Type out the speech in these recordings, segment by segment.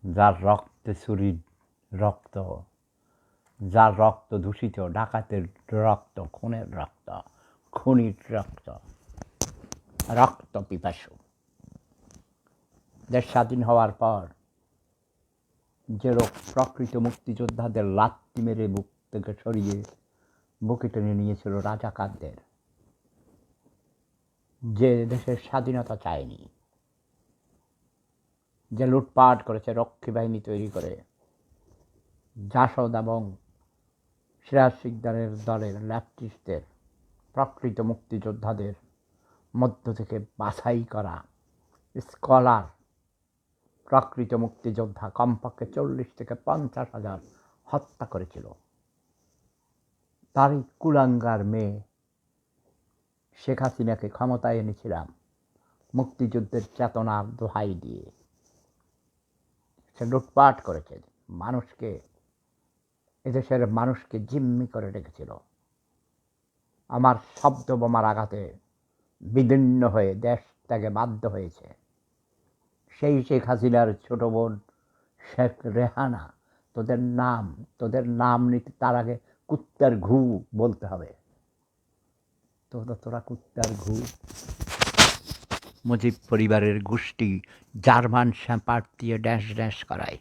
যার রক্তে ছুরির রক্ত, যার রক্ত দূষিত, ডাকাতের রক্ত, খুনের রক্ত, খুনির রক্ত, রক্ত পিপাসু। দেশ স্বাধীন হওয়ার পর যে লোক প্রকৃত মুক্তিযোদ্ধাদের লাথি মেরে বুক থেকে সরিয়ে বুকে টেনে নিয়েছিল রাজাকারদের, যে দেশের স্বাধীনতা চায়নি, যে লুটপাট করেছে রক্ষী বাহিনী তৈরি করে, জাসদ এবং সিরাজ শিকদারের দলের লেফটিস্টদের, প্রকৃত মুক্তিযোদ্ধাদের মধ্য থেকে বাছাই করা স্কলার প্রকৃত মুক্তিযোদ্ধা কমপক্ষে 40 থেকে 50,000 হত্যা করেছিল। তারই কুলাঙ্গার মেয়ে শেখ হাসিনাকে ক্ষমতায় এনেছিলাম মুক্তিযুদ্ধের চেতনার দোহাই দিয়ে। সে লুটপাট করেছে, মানুষকে, এদেশের মানুষকে জিম্মি করে রেখেছিল। আমার শব্দ বোমার আঘাতে বিদীর্ণ হয়ে দেশ ত্যাগে বাধ্য হয়েছে সেই শেখ হাসিনার ছোট বোন শেখ রেহানা। তোদের নাম নিতে তার আগে কুত্তার ঘু বলতে হবে। তোরা কুত্তার ঘু। মুজিব পরিবারের গোষ্ঠী জার্মান শ্যাম্পার দিয়ে ড্যাশ ড্যাশ করায়।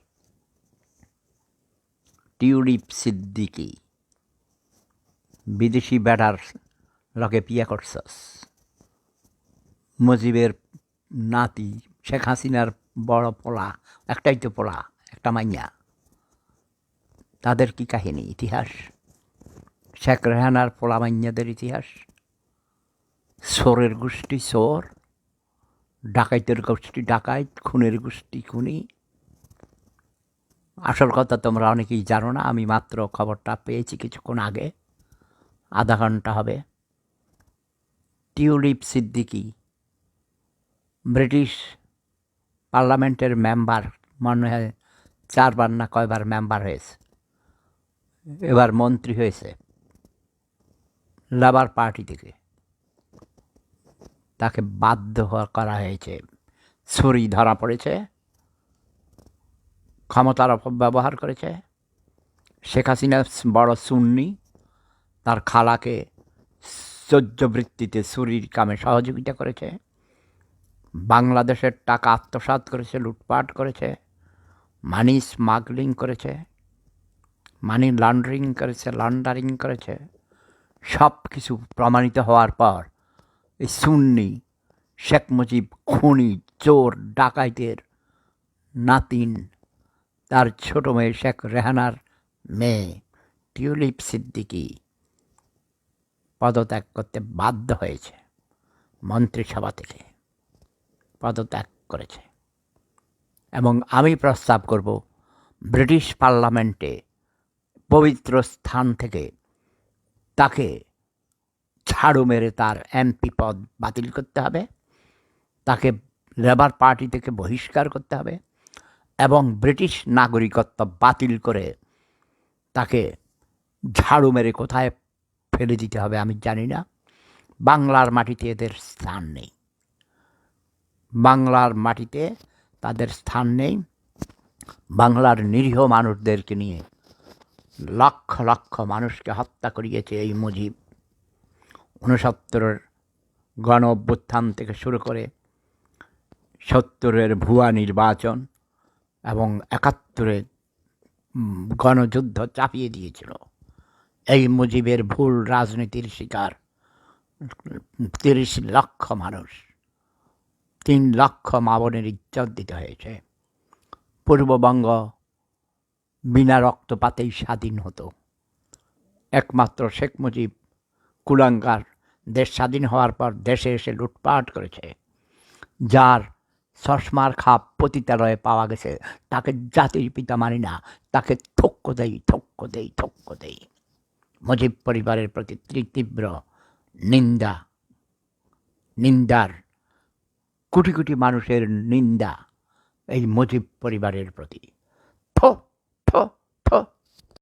টিউলিপ সিদ্দিকি বিদেশি ব্যাটার লগে বিয়া করছস। মুজিবের নাতি শেখ হাসিনার বড় পোলা, একটাই তো পোলা, একটা মাইয়া। তাদের কি কাহিনী, ইতিহাস? শেখ রেহানার পোলা মাইয়াদের ইতিহাস? চোরের গোষ্ঠী চোর, ডাকাইতের গোষ্ঠী ডাকাইত, খুনের গোষ্ঠী খুনি। আসল কথা তোমরা অনেকেই জানো না। আমি মাত্র খবরটা পেয়েছি কিছুক্ষণ আগে, আধা ঘন্টা হবে। টিউলিপ সিদ্দিকি ব্রিটিশ পার্লামেন্টের মেম্বার, মনে হয় 4 বার না কয়বার মেম্বার হয়েছে, এবার মন্ত্রী হয়েছে লেবার পার্টি থেকে। তাকে বাধ্য করা হয়েছে, ছুরি ধরা পড়েছে, ক্ষমতার অপব্যবহার করেছে। শেখ হাসিনা বড় সুন্নি, তার খালাকে চৌর্যবৃত্তিতে ছুরির কামে সহযোগিতা করেছে, বাংলাদেশের টাকা আত্মসাৎ করেছে, লুটপাট করেছে, মানি স্মাগলিং করেছে, মানি লন্ডারিং করেছে। সব কিছু প্রমাণিত হওয়ার পর এই সুন্নি শেখ মুজিব খুনি চোর ডাকাইতের নাতিন, তার ছোট মেয়ে শেখ রেহানার মেয়ে টিউলিপ সিদ্দিকি পদত্যাগ করতে বাধ্য হয়েছে। মন্ত্রিসভা থেকে পদত্যাগ করেছে। এবং আমি প্রস্তাব করব ব্রিটিশ পার্লামেন্টে পবিত্র স্থান থেকে তাকে ঝাড়ু মেরে তার এমপি পদ বাতিল করতে হবে, তাকে লেবার পার্টি থেকে বহিষ্কার করতে হবে এবং ব্রিটিশ নাগরিকত্ব বাতিল করে তাকে ঝাড়ু মেরে কোথায় ফেলে দিতে হবে আমি জানি না। বাংলার মাটিতে এদের স্থান নেই, বাংলার মাটিতে তাদের স্থান নেই। বাংলার নিরীহ মানুষদেরকে নিয়ে লক্ষ লক্ষ মানুষকে হত্যা করিয়েছে এই মুজিব। 69-এর গণ অভ্যুত্থান থেকে শুরু করে 70-এর ভুয়া নির্বাচন এবং 71-এর গণযুদ্ধ চাপিয়ে দিয়েছিল। এই মুজিবের ভুল রাজনীতির শিকার 30 লক্ষ মানুষ, 3 লক্ষ মা বোনের ইজ্জত দিতে হয়েছে। পূর্ববঙ্গ বিনা রক্তপাতেই স্বাধীন হতো। একমাত্র শেখ মুজিব কুলাঙ্গার দেশ স্বাধীন হওয়ার পর দেশে এসে লুটপাট করেছে। যার চশমার খাপ পতিতালয়ে পাওয়া গেছে তাকে জাতির পিতা মানি না, তাকে থক্ক দেই। মুজিব পরিবারের প্রতি তীব্র নিন্দার কোটি কোটি মানুষের নিন্দা এই মুজিব পরিবারের প্রতি।